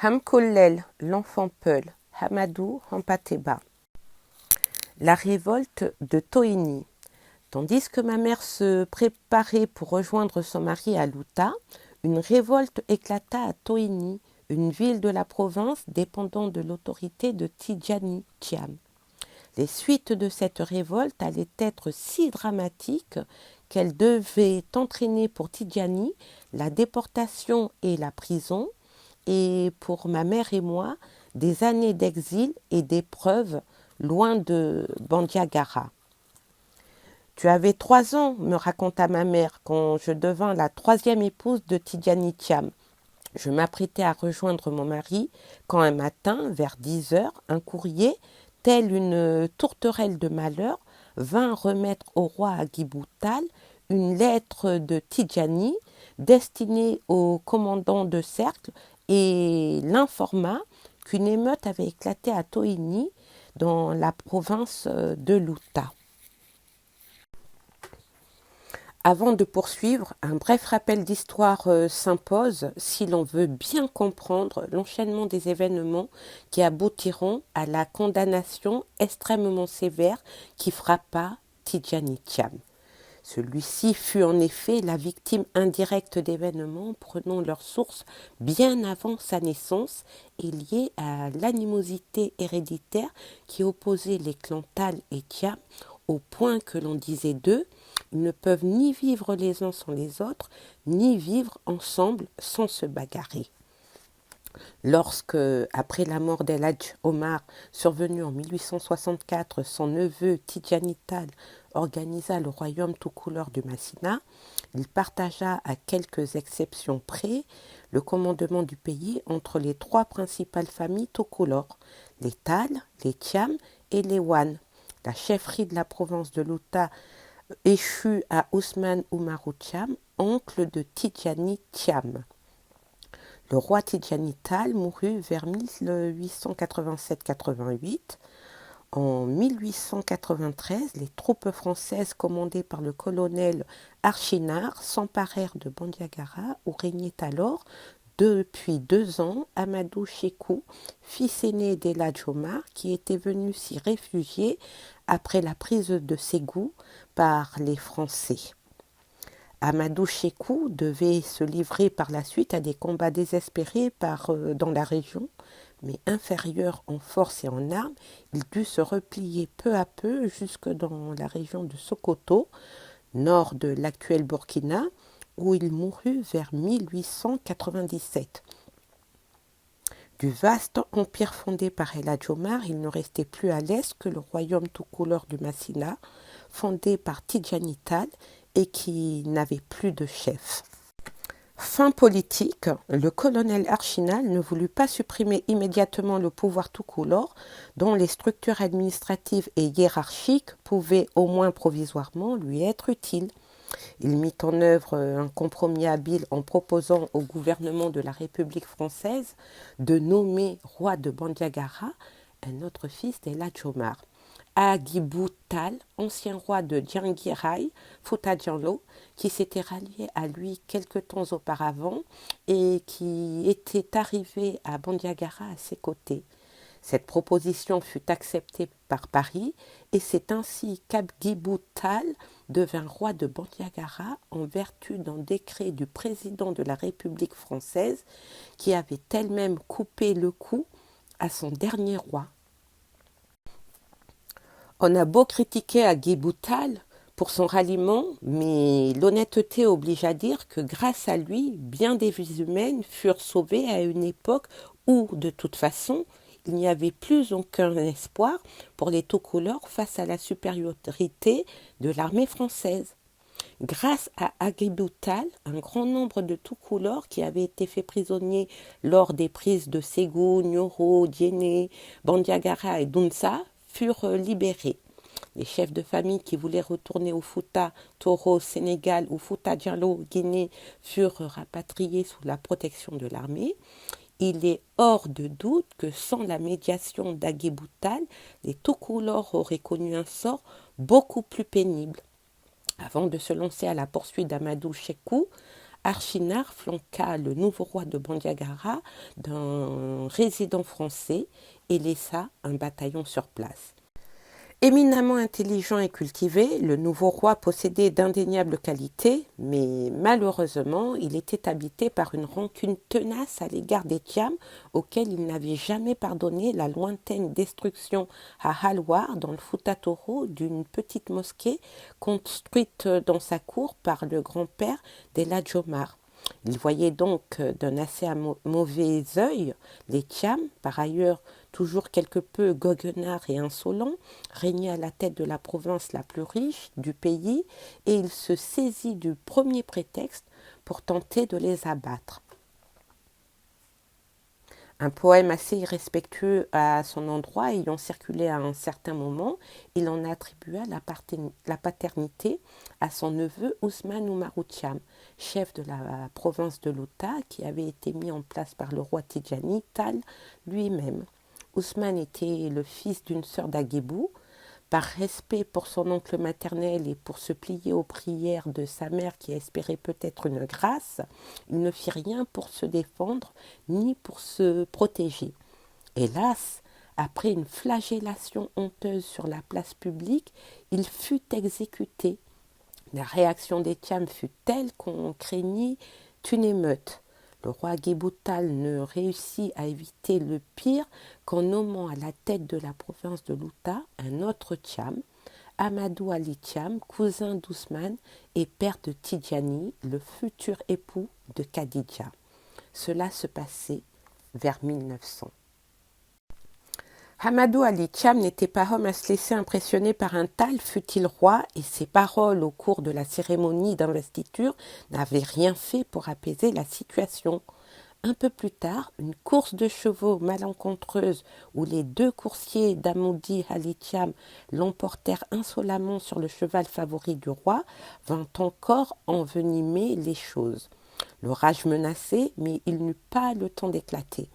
Hamkollel, l'enfant Peul, Hamadou Hampateba. La révolte de Toini. Tandis que ma mère se préparait pour rejoindre son mari à Luta, une révolte éclata à Toini, une ville de la province dépendant de l'autorité de Tidjani Thiam. Les suites de cette révolte allaient être si dramatiques qu'elles devaient entraîner pour Tidjani la déportation et la prison, et pour ma mère et moi, des années d'exil et d'épreuves loin de Bandiagara. Tu avais 3 ans, me raconta ma mère, quand je devins la 3e épouse de Tidjani Thiam. Je m'apprêtais à rejoindre mon mari quand un matin, vers 10 heures, un courrier, tel une tourterelle de malheur, vint remettre au roi Agiboutal une lettre de Tidjani destinée au commandant de cercle et l'informa qu'une émeute avait éclaté à Toini dans la province de Luta. Avant de poursuivre, un bref rappel d'histoire s'impose si l'on veut bien comprendre l'enchaînement des événements qui aboutiront à la condamnation extrêmement sévère qui frappa Tidjani Thiam. Celui-ci fut en effet la victime indirecte d'événements prenant leur source bien avant sa naissance et liés à l'animosité héréditaire qui opposait les clans Tal et Thiam au point que l'on disait d'eux: ils ne peuvent ni vivre les uns sans les autres, ni vivre ensemble sans se bagarrer. Lorsque, après la mort d'El Hadj Omar, survenue en 1864, son neveu Tidjani Tal organisa le royaume tout couleur du Massina, il partagea à quelques exceptions près le commandement du pays entre les 3 principales familles tout couleur, les Tal, les Thiam et les Wan. La chefferie de la province de Luta échut à Ousmane Oumarou Thiam, oncle de Tidjani Thiam. Le roi Tidjani Tal mourut vers 1887-88. En 1893, les troupes françaises commandées par le colonel Archinard s'emparèrent de Bandiagara où régnait alors, depuis 2 ans, Amadou Chekou, fils aîné d'El Hadj Omar, qui était venu s'y réfugier après la prise de Ségou par les Français. Amadou Chekou devait se livrer par la suite à des combats désespérés dans la région, mais inférieur en force et en armes, il dut se replier peu à peu jusque dans la région de Sokoto, nord de l'actuel Burkina, où il mourut vers 1897. Du vaste empire fondé par El Hadj Omar, il ne restait plus à l'est que le royaume tout couleur du Massina, fondé par Tidjani Tal et qui n'avait plus de chef. Fin politique, le colonel Archinal ne voulut pas supprimer immédiatement le pouvoir tout couleur, dont les structures administratives et hiérarchiques pouvaient au moins provisoirement lui être utiles. Il mit en œuvre un compromis habile en proposant au gouvernement de la République française de nommer roi de Bandiagara un autre fils d'El Hadj Omar, Agibou Tal, ancien roi de Djinguiraï, Fouta Djinlo, qui s'était rallié à lui quelque temps auparavant et qui était arrivé à Bandiagara à ses côtés. Cette proposition fut acceptée par Paris et c'est ainsi qu'Agibou Tal devint roi de Bandiagara en vertu d'un décret du président de la République française qui avait elle-même coupé le cou à son dernier roi. On a beau critiquer Agibou Tal pour son ralliement, mais l'honnêteté oblige à dire que grâce à lui, bien des vies humaines furent sauvées à une époque où, de toute façon, il n'y avait plus aucun espoir pour les tout couleurs face à la supériorité de l'armée française. Grâce à Agibou Tal, un grand nombre de tout couleurs qui avaient été faits prisonniers lors des prises de Ségou, Nioro, Diéné, Bandiagara et Dounsa furent libérés. Les chefs de famille qui voulaient retourner au Fouta, Toro, Sénégal ou Fouta Djinlo, Guinée, furent rapatriés sous la protection de l'armée. Il est hors de doute que sans la médiation d'Agibou Tal, les tout-couleurs auraient connu un sort beaucoup plus pénible. Avant de se lancer à la poursuite d'Amadou Chekou, Archinard flanqua le nouveau roi de Bandiagara d'un résident français et laissa un bataillon sur place. Éminemment intelligent et cultivé, le nouveau roi possédait d'indéniables qualités, mais malheureusement, il était habité par une rancune tenace à l'égard des Tiam, auxquels il n'avait jamais pardonné la lointaine destruction à Halwar, dans le Fouta Toro, d'une petite mosquée construite dans sa cour par le grand-père des Ladjomar. Il voyait donc d'un assez mauvais œil les Tiam, par ailleurs toujours quelque peu goguenards et insolents, régnaient à la tête de la province la plus riche du pays, et il se saisit du premier prétexte pour tenter de les abattre. Un poème assez irrespectueux à son endroit ayant circulé à un certain moment, il en attribua la paternité à son neveu Ousmane Oumarou Thiam, chef de la province de Louta, qui avait été mis en place par le roi Tidjani Tal lui-même. Ousmane était le fils d'une sœur d'Aguébou. Par respect pour son oncle maternel et pour se plier aux prières de sa mère qui espérait peut-être une grâce, il ne fit rien pour se défendre ni pour se protéger. Hélas, après une flagellation honteuse sur la place publique, il fut exécuté. La réaction des Tiam fut telle qu'on craignit une émeute. Le roi Guéboutal ne réussit à éviter le pire qu'en nommant à la tête de la province de Louta un autre Tiam, Amadou Ali Thiam, cousin d'Ousmane et père de Tidjani, le futur époux de Khadija. Cela se passait vers 1900. Amadou Ali Thiam n'était pas homme à se laisser impressionner par un Tal, fût-il roi, et ses paroles au cours de la cérémonie d'investiture n'avaient rien fait pour apaiser la situation. Un peu plus tard, une course de chevaux malencontreuse où les deux coursiers d'Amoudi Ali Thiam l'emportèrent insolemment sur le cheval favori du roi vint encore envenimer les choses. L'orage menaçait, mais il n'eut pas le temps d'éclater.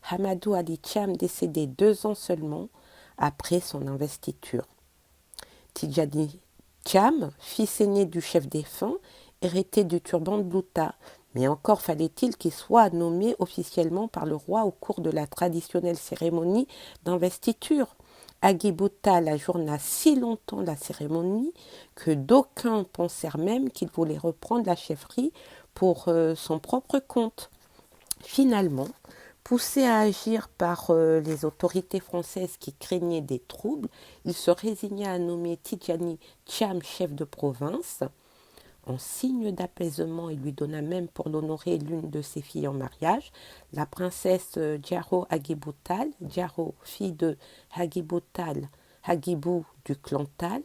Amadou Ali Thiam décédé 2 ans seulement après son investiture. Tidjani Thiam, fils aîné du chef défunt, héritait du turban de Louta, mais encore fallait-il qu'il soit nommé officiellement par le roi au cours de la traditionnelle cérémonie d'investiture. Aguiboutal ajourna si longtemps la cérémonie que d'aucuns pensèrent même qu'il voulait reprendre la chefferie pour son propre compte. Finalement, poussé à agir par les autorités françaises qui craignaient des troubles, il se résigna à nommer Tidjani Thiam chef de province. En signe d'apaisement, il lui donna même pour l'honorer l'une de ses filles en mariage, la princesse Diaro Aguiboutal, Diaro, fille de Aguiboutal, Agibou du clan Tal.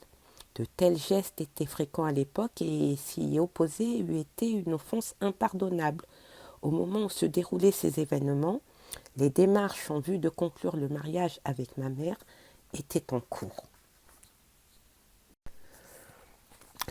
De tels gestes étaient fréquents à l'époque et s'y opposer eût été une offense impardonnable. Au moment où se déroulaient ces événements, les démarches en vue de conclure le mariage avec ma mère étaient en cours.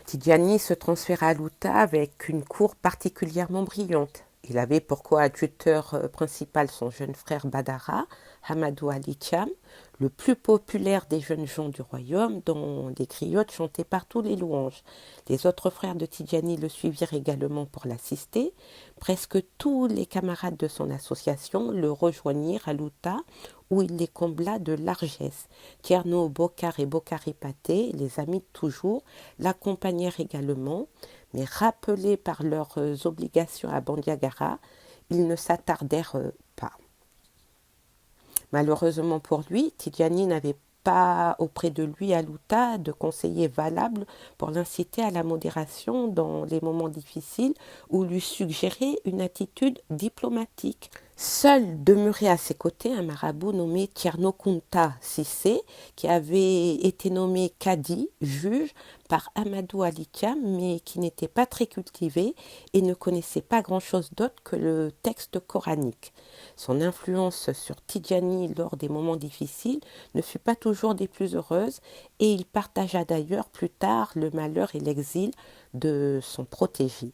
Tidjani se transféra à Louta avec une cour particulièrement brillante. Il avait pour coadjuteur principal son jeune frère Badara, Amadou Ali Thiam, le plus populaire des jeunes gens du royaume, dont les griottes chantaient partout les louanges. Les autres frères de Tidjani le suivirent également pour l'assister. Presque tous les camarades de son association le rejoignirent à Louta, où il les combla de largesse. Tierno, Bokar et Bokari Paté, les amis de toujours, l'accompagnèrent également, mais rappelés par leurs obligations à Bandiagara, ils ne s'attardèrent pas. Malheureusement pour lui, Tidjani n'avait pas auprès de lui à Louta de conseiller valable pour l'inciter à la modération dans les moments difficiles ou lui suggérer une attitude diplomatique. Seul demeurait à ses côtés un marabout nommé Tierno Kunta Sissé, qui avait été nommé cadi, juge, par Amadou Ali Thiam, mais qui n'était pas très cultivé et ne connaissait pas grand-chose d'autre que le texte coranique. Son influence sur Tidjani lors des moments difficiles ne fut pas toujours des plus heureuses et il partagea d'ailleurs plus tard le malheur et l'exil de son protégé.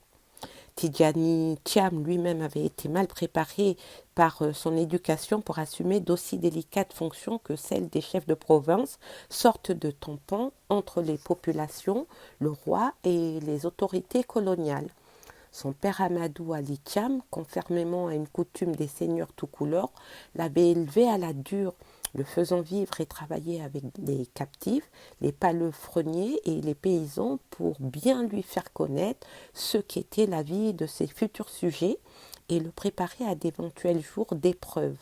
Tidjani Thiam lui-même avait été mal préparé par son éducation pour assumer d'aussi délicates fonctions que celles des chefs de province, sorte de tampon entre les populations, le roi et les autorités coloniales. Son père Amadou Ali Thiam, conformément à une coutume des seigneurs tout couleur, l'avait élevé à la dure, le faisant vivre et travailler avec les captifs, les palefreniers et les paysans pour bien lui faire connaître ce qu'était la vie de ses futurs sujets et le préparer à d'éventuels jours d'épreuve.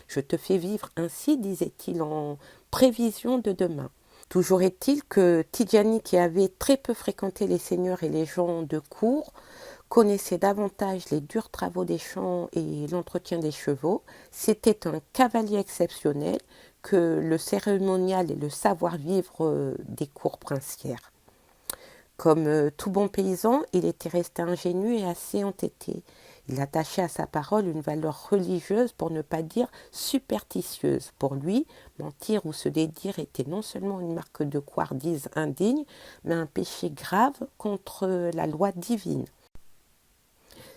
Je te fais vivre ainsi, disait-il en prévision de demain. Toujours est-il que Tidjani, qui avait très peu fréquenté les seigneurs et les gens de cour, connaissait davantage les durs travaux des champs et l'entretien des chevaux. C'était un cavalier exceptionnel que le cérémonial et le savoir-vivre des cours princières. Comme tout bon paysan, il était resté ingénu et assez entêté. Il attachait à sa parole une valeur religieuse, pour ne pas dire superstitieuse. Pour lui, mentir ou se dédire était non seulement une marque de couardise indigne, mais un péché grave contre la loi divine.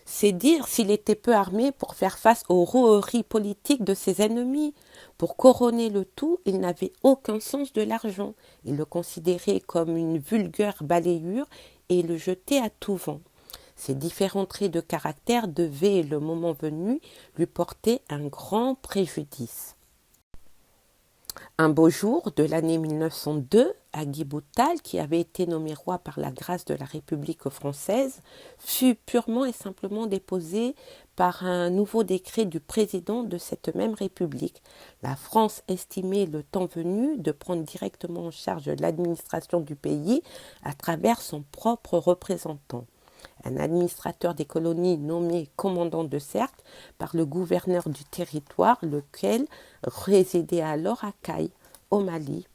C'est dire s'il était peu armé pour faire face aux roueries politiques de ses ennemis. Pour couronner le tout, il n'avait aucun sens de l'argent. Il le considérait comme une vulgaire balayure et le jetait à tout vent. Ces différents traits de caractère devaient, le moment venu, lui porter un grand préjudice. Un beau jour de l'année 1902, Agui Boutal, qui avait été nommé roi par la grâce de la République française, fut purement et simplement déposé par un nouveau décret du président de cette même République. La France estimait le temps venu de prendre directement en charge l'administration du pays à travers son propre représentant. Un administrateur des colonies nommé commandant de cercle par le gouverneur du territoire, lequel résidait alors à Caille, au Mali.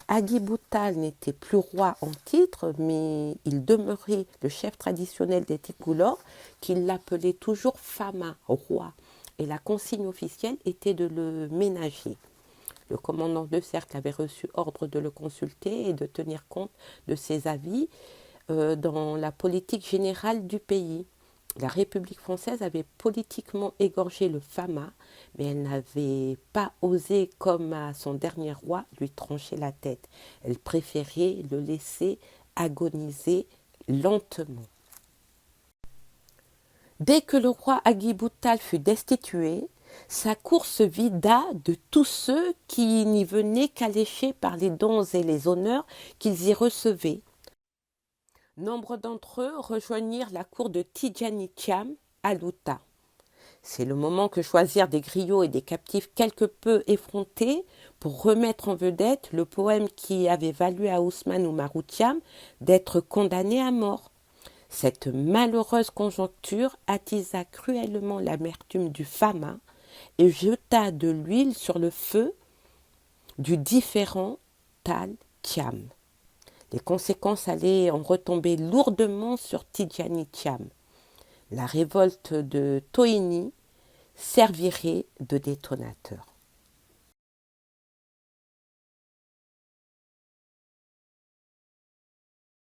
Agui Boutal n'était plus roi en titre, mais il demeurait le chef traditionnel des Ticoulors, qui l'appelait toujours Fama, roi, et la consigne officielle était de le ménager. Le commandant de cercle avait reçu ordre de le consulter et de tenir compte de ses avis dans la politique générale du pays. La République française avait politiquement égorgé le Fama, mais elle n'avait pas osé, comme à son dernier roi, lui trancher la tête. Elle préférait le laisser agoniser lentement. Dès que le roi Agui Boutal fut destitué, sa cour se vida de tous ceux qui n'y venaient qu'alléchés par les dons et les honneurs qu'ils y recevaient. Nombre d'entre eux rejoignirent la cour de Tidjani Thiam à Louta. C'est le moment que choisirent des griots et des captifs quelque peu effrontés pour remettre en vedette le poème qui avait valu à Ousmane Oumarou Thiam d'être condamné à mort. Cette malheureuse conjoncture attisa cruellement l'amertume du Fama et jeta de l'huile sur le feu du différend Tal Thiam. Les conséquences allaient en retomber lourdement sur Tidjani Thiam. La révolte de Tohini servirait de détonateur.